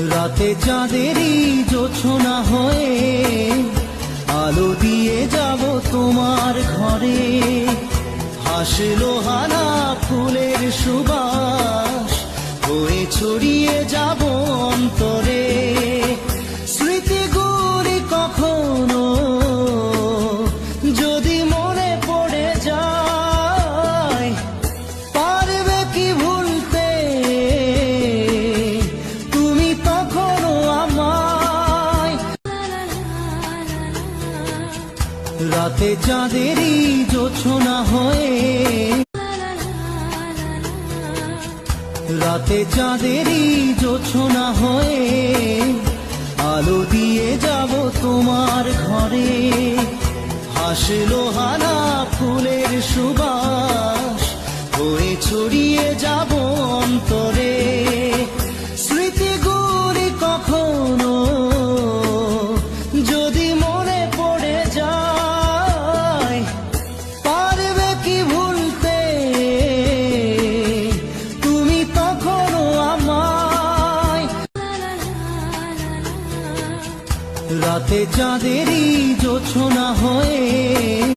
রাতে চাঁদেরই জোছনা হয়ে আলো দিয়ে যাব তোমার ঘরে। হাসলো হানা ফুলের সুবাস হয়ে ছড়িয়ে যাব অন্তরে। স্মৃতিগুলি কখনো যদি মনে পড়ে যায়, পারবে কি ভুলতে তুমি তখনও আমায়। রাতে চাঁদেরই জোছনা হয়ে রাতে চাঁদেরই জোছনা হয়ে আলো দিয়ে যাব তোমার ঘরে। হাসলো হানা ফুলের সুবাস হয়ে ছড়িয়ে যাব অন্তরে। স্মৃতিগুলি কখনো যদি মনে পড়ে যায়, পারবে কি ভুলতে তুমি তখনও আমায়। রাতে চাঁদেরই জোছনা হয়ে